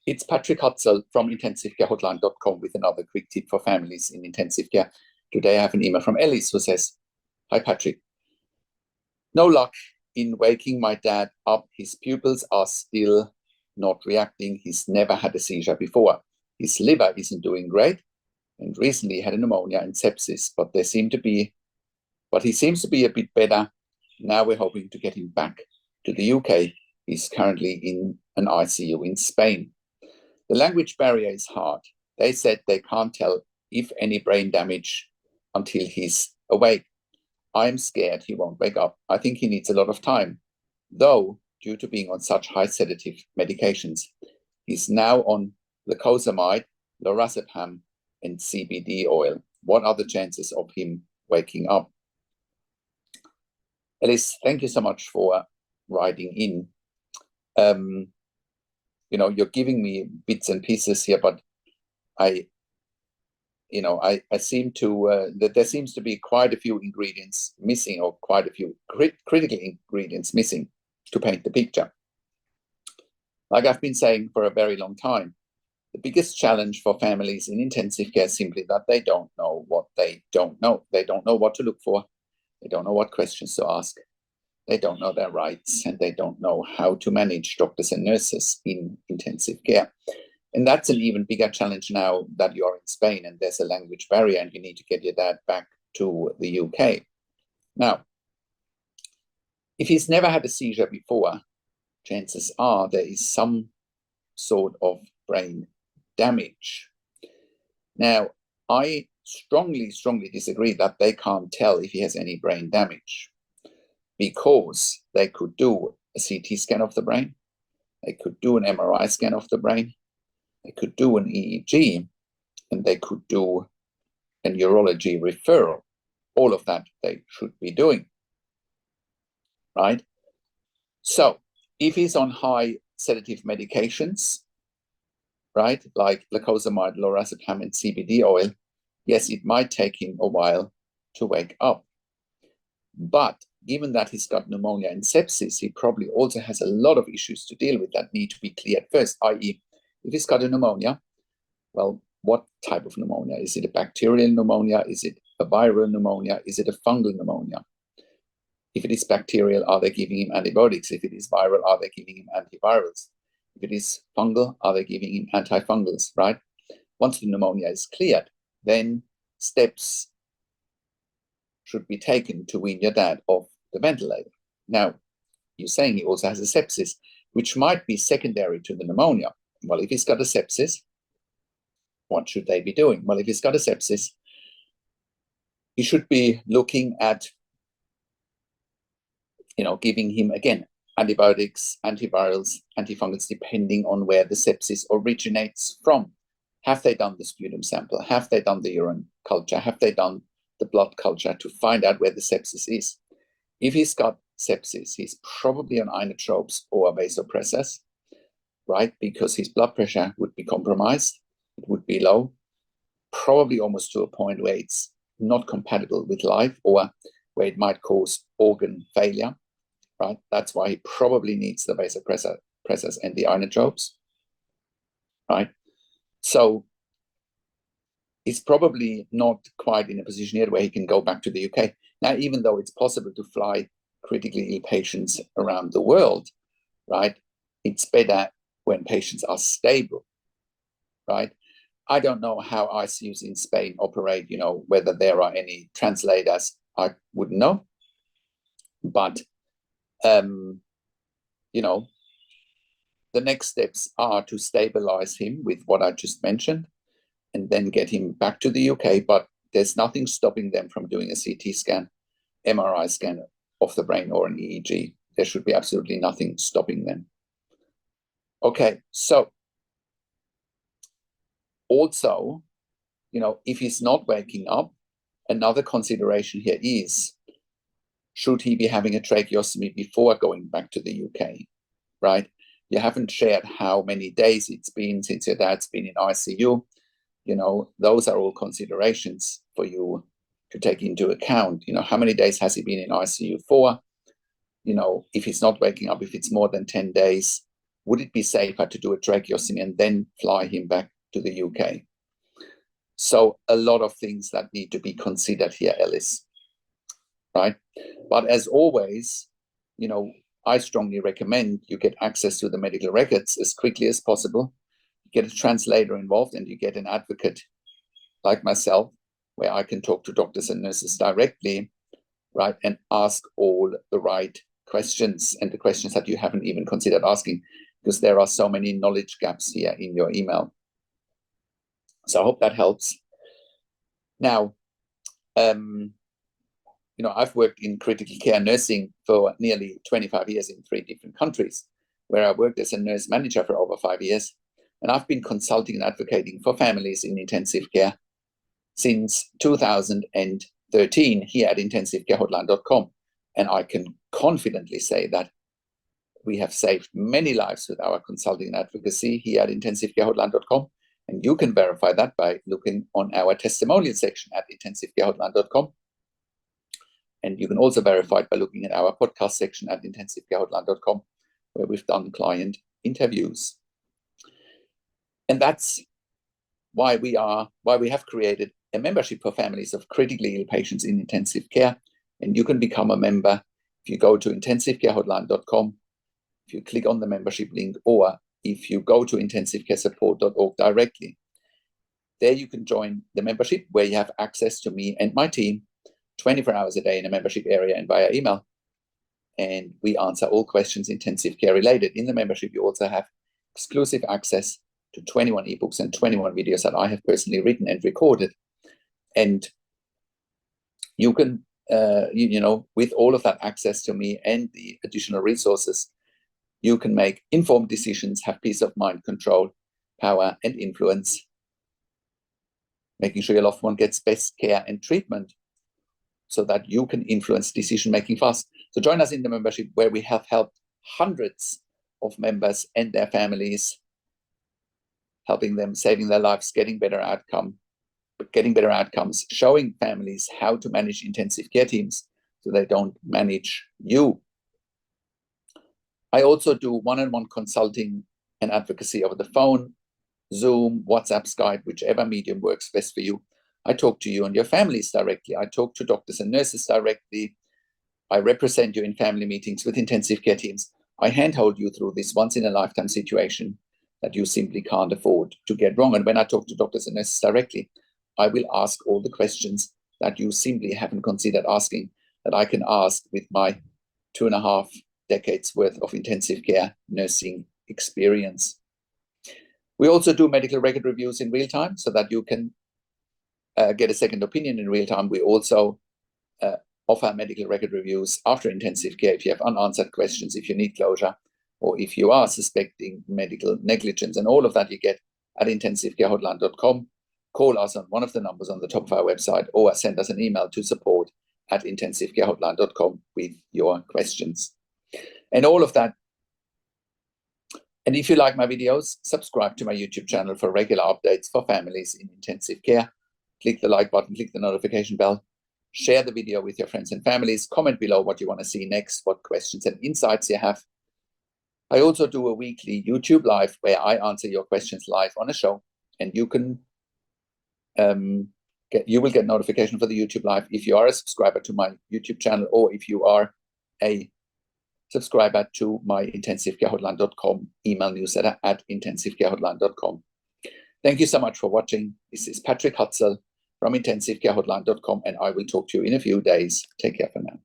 It's Patrick Hutzel from intensivecarehotline.com with another quick tip for families in intensive care. Today I have an email from Ellis who says, "Hi Patrick, no luck in waking my dad up. His pupils are still not reacting. He's never had a seizure before. His liver isn't doing great and recently had a pneumonia and sepsis, but he seems to be a bit better. Now we're hoping to get him back to the UK. He's currently in an ICU in Spain. The language barrier is hard. They said they can't tell if any brain damage until he's awake. I'm scared he won't wake up. I think he needs a lot of time, though, due to being on such high sedative medications. He's now on lacosamide, lorazepam, and CBD oil. What are the chances of him waking up?" Alice, thank you so much for writing in. You're giving me bits and pieces here, but I seem to that there seems to be quite a few ingredients missing, or quite a few critical ingredients missing to paint the picture. Like I've been saying for a very long time, the biggest challenge for families in intensive care is simply that they don't know what they don't know. They don't know what to look for. They don't know what questions to ask. They don't know their rights, and they don't know how to manage doctors and nurses in intensive care. And that's an even bigger challenge now that you're in Spain and there's a language barrier and you need to get your dad back to the UK. Now, if he's never had a seizure before, chances are there is some sort of brain damage. Now, I strongly disagree that they can't tell if he has any brain damage, because they could do a CT scan of the brain, they could do an MRI scan of the brain, they could do an EEG, and they could do a neurology referral. All of that they should be doing, right? So if he's on high sedative medications, right, like lacosamide, lorazepam, and CBD oil, yes, it might take him a while to wake up. But given that he's got pneumonia and sepsis, he probably also has a lot of issues to deal with that need to be cleared first, i.e., if he's got a pneumonia, well, what type of pneumonia? Is it a bacterial pneumonia? Is it a viral pneumonia? Is it a fungal pneumonia? If it is bacterial, are they giving him antibiotics? If it is viral, are they giving him antivirals? If it is fungal, are they giving him antifungals, right? Once the pneumonia is cleared, then steps should be taken to wean your dad off the ventilator. Now, you're saying he also has a sepsis, which might be secondary to the pneumonia. Well, if he's got a sepsis, what should they be doing? Well, if he's got a sepsis, he should be looking at, giving him, again, antibiotics, antivirals, antifungals, depending on where the sepsis originates from. Have they done the sputum sample? Have they done the urine culture? Have they done the blood culture to find out where the sepsis is? If he's got sepsis, he's probably on inotropes or vasopressors, right? Because his blood pressure would be compromised. It would be low, probably almost to a point where it's not compatible with life, or where it might cause organ failure, right? That's why he probably needs the vasopressors and the inotropes, right? So he's probably not quite in a position yet where he can go back to the UK. Now, even though it's possible to fly critically ill patients around the world, right, it's better when patients are stable, right? I don't know how ICUs in Spain operate, whether there are any translators, I wouldn't know. But, the next steps are to stabilize him with what I just mentioned, and then get him back to the UK. But there's nothing stopping them from doing a CT scan, MRI scan of the brain, or an EEG. There should be absolutely nothing stopping them. Okay, so also, if he's not waking up, another consideration here is, should he be having a tracheostomy before going back to the UK, right? You haven't shared how many days it's been since your dad's been in ICU. Those are all considerations for you to take into account. How many days has he been in ICU for? If he's not waking up, if it's more than 10 days, would it be safer to do a tracheostomy and then fly him back to the UK? So a lot of things that need to be considered here, Alice, right? But as always, I strongly recommend you get access to the medical records as quickly as possible. You get a translator involved and you get an advocate like myself, where I can talk to doctors and nurses directly, right, and ask all the right questions, and the questions that you haven't even considered asking, because there are so many knowledge gaps here in your email. So I hope that helps. Now, I've worked in critical care nursing for nearly 25 years in 3 different countries, where I worked as a nurse manager for over 5 years. And I've been consulting and advocating for families in intensive care since 2013 here at intensivcarehotline.com. And I can confidently say that we have saved many lives with our consulting and advocacy here at intensivcarehotline.com. And you can verify that by looking on our testimonial section at intensivcarehotline.com. And you can also verify it by looking at our podcast section at intensivcarehotline.com, where we've done client interviews. And that's why we have created a membership for families of critically ill patients in intensive care. And you can become a member if you go to intensivcarehotline.com, if you click on the membership link, or if you go to intensivecaresupport.org directly. There you can join the membership, where you have access to me and my team 24 hours a day in a membership area and via email. And we answer all questions intensive care related. In the membership, you also have exclusive access to 21 ebooks and 21 videos that I have personally written and recorded. And you can, with all of that access to me and the additional resources, you can make informed decisions, have peace of mind, control, power, and influence, making sure your loved one gets best care and treatment so that you can influence decision-making fast. So join us in the membership, where we have helped hundreds of members and their families, helping them, saving their lives, getting better outcomes, showing families how to manage intensive care teams so they don't manage you. I also do one-on-one consulting and advocacy over the phone, Zoom, WhatsApp, Skype, whichever medium works best for you. I talk to you and your families directly. I talk to doctors and nurses directly. I represent you in family meetings with intensive care teams. I handhold you through this once-in-a-lifetime situation that you simply can't afford to get wrong. And when I talk to doctors and nurses directly, I will ask all the questions that you simply haven't considered asking, that I can ask with my 2.5 decades worth of intensive care nursing experience. We also do medical record reviews in real time so that you can get a second opinion in real time. We also offer medical record reviews after intensive care if you have unanswered questions, if you need closure, or if you are suspecting medical negligence. And all of that you get at intensivcarehotline.com. Call us on one of the numbers on the top of our website, or send us an email to support@intensivcarehotline.com with your questions. And all of that. And if you like my videos, subscribe to my YouTube channel for regular updates for families in intensive care. Click the like button, click the notification bell, share the video with your friends and families, comment below what you want to see next, what questions and insights you have. I also do a weekly YouTube live where I answer your questions live on a show, and you can you will get notification for the YouTube live if you are a subscriber to my YouTube channel, or if you are a subscriber to my intensivcarehotline.com email newsletter at intensivcarehotline.com. Thank you so much for watching. This is Patrick Hutzel from intensivcarehotline.com, and I will talk to you in a few days. Take care for now.